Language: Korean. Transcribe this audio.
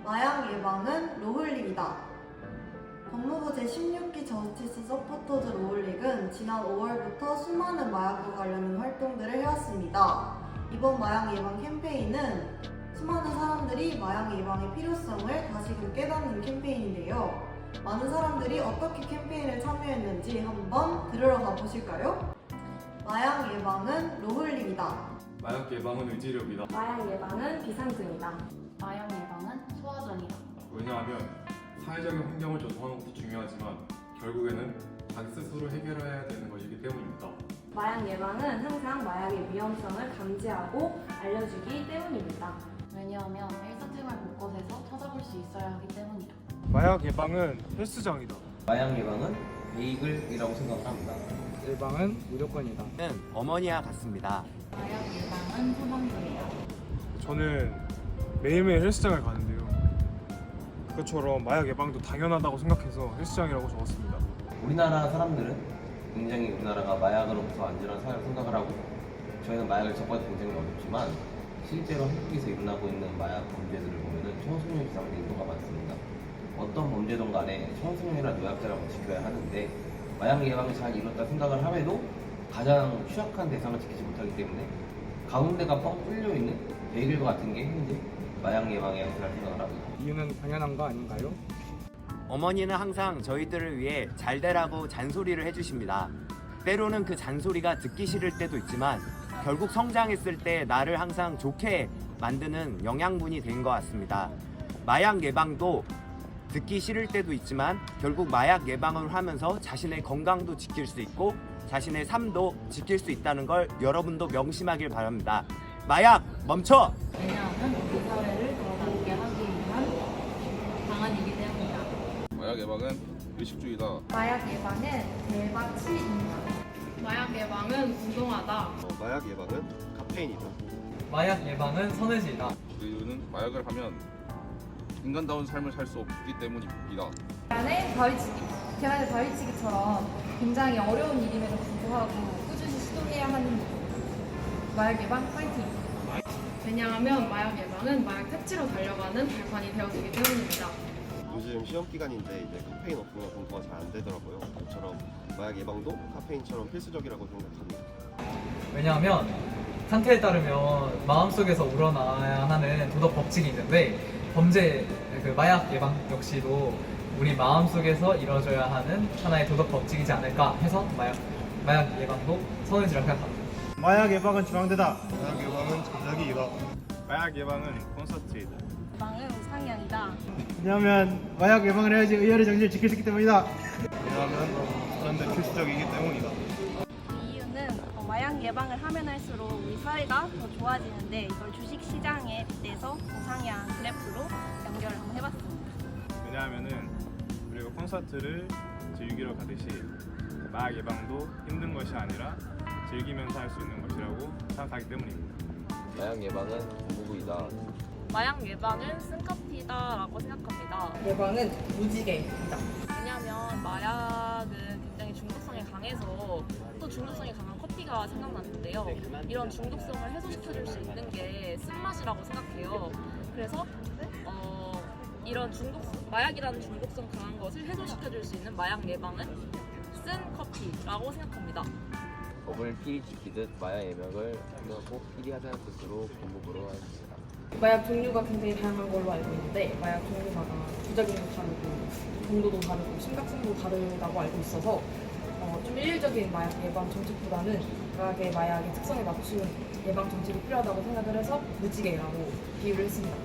마약 예방은 로홀릭이다. 법무부 제16기 저스티스 서포터즈 로홀릭은 지난 5월부터 수많은 마약과 관련된 활동들을 해왔습니다. 이번 마약 예방 캠페인은 수많은 사람들이 마약 예방의 필요성을 다시금 깨닫는 캠페인인데요. 많은 사람들이 어떻게 캠페인을 참여했는지 한번 들으러 가보실까요? 마약 예방은 로홀릭이다. 마약 예방은 의지력이다. 마약 예방은 비상등이다. 마약 예방은 소화전이다. 왜냐하면 사회적인 환경을 조성하는 것도 중요하지만 결국에는 자기 스스로 해결해야 되는 것이기 때문입니다. 마약 예방은 항상 마약의 위험성을 감지하고 알려주기 때문입니다. 왜냐하면 일상생활 곳곳에서 찾아볼 수 있어야 하기 때문이다. 마약 예방은 헬스장이다. 마약 예방은 베이글이라고 생각합니다. 예방은 무조건이다. 어머니와 같습니다. 마약 예방은 소방서이다. 저는 매일매일 헬스장을 가는데요. 그것처럼 마약 예방도 당연하다고 생각해서 헬스장이라고 적었습니다. 우리나라 사람들은 굉장히 우리나라가 마약으로부터 안전한 사회를 생각을 하고 저희는 마약을 접하기 굉장히 어렵지만 실제로 한국에서 일어나고 있는 마약 범죄들을 보면 청소년 이상 인도가 많습니다. 어떤 범죄든 간에 청소년이나 노약자라고 지켜야 하는데 마약 예방이 잘 이뤘다 생각을 함에도 가장 취약한 대상을 지키지 못하기 때문에 가운데가 뻥 뚫려있는 베이글과 같은 게 현재 마약 예방의 역할을 생각을 합니다. 이유는 당연한 거 아닌가요? 어머니는 항상 저희들을 위해 잘 되라고 잔소리를 해주십니다. 때로는 그 잔소리가 듣기 싫을 때도 있지만 결국 성장했을 때 나를 항상 좋게 만드는 영양분이 된 것 같습니다. 마약 예방도 듣기 싫을 때도 있지만 결국 마약 예방을 하면서 자신의 건강도 지킬 수 있고 자신의 삶도 지킬 수 있다는 걸 여러분도 명심하길 바랍니다. 마약 멈춰! 왜냐하면 우리 사회를 더 나쁘게 하기 위한 방안이기 때문이다. 마약 예방은 의식주의다. 마약 예방은 대박치입니다. 마약 예방은 운동하다. 마약 예방은 카페인이다. 마약 예방은 선해지이다. 그 이유는 마약을 하면 인간다운 삶을 살 수 없기 때문입니다. 계란의 바위치기. 계란의 바위치기처럼 굉장히 어려운 일임에도 불구하고 꾸준히 시도해야 하는 마약 예방 파이팅! 왜냐하면 마약 예방은 마약 퇴치로 달려가는 발판이 되어주기 때문입니다. 요즘 시험 기간인데 이제 카페인 없으면 공부가 잘 안 되더라고요. 그처럼 마약 예방도 카페인처럼 필수적이라고 생각합니다. 왜냐하면 상태에 따르면 마음속에서 우러나야 하는 도덕 법칙이 있는데 범죄, 마약 예방 역시도 우리 마음속에서 이루어져야 하는 하나의 도덕 법칙이지 않을까 해서 마약 예방도 선해지라고 생각합니다. 마약 예방은 중앙대다. 마약 예방은 전자기이다. 마약 예방은 콘서트이다. 예방은 상향이다. 왜냐하면 마약 예방을 해야지 의열의 정신을 지킬 수 있기 때문이다. 왜냐하면 사람들 필수적이기 때문이다. 이 이유는 마약 예방을 하면 할수록 우리 사회가 더 좋아지는데 이걸 주식시장에 대해서 우상향 그래프로 연결을 한번 해봤습니다. 왜냐하면은 우리가 콘서트를 즐기러 가듯이 마약 예방도 힘든 것이 아니라 즐기면서 할 수 있는 것이라고 생각하기 때문입니다. 마약 예방은 공부이다. 마약 예방은 쓴커피다라고 생각합니다. 예방은 무지개이다. 왜냐하면 마약은 굉장히 중독성이 강해서 또 중독성이 강한 커피가 생각나는데요. 이런 중독성을 해소시켜줄 수 있는 게 쓴맛이라고 생각해요. 그래서 이런 마약이라는 중독성 강한 것을 해소시켜줄 수 있는 마약 예방은 쓴 커피라고 생각합니다. 법을 필히 지키듯 마약 예방을 꼭 필히 하자는 뜻으로 법무부로 하였습니다. 마약 종류가 굉장히 다양한 걸로 알고 있는데 마약 종류마다 부작용도 다르고 정도도 다르고 심각성도 다르다고 알고 있어서 좀 일률적인 마약 예방 정책보다는 각각의 마약의 특성에 맞춘 예방 정책이 필요하다고 생각을 해서 무지개라고 비유를 했습니다.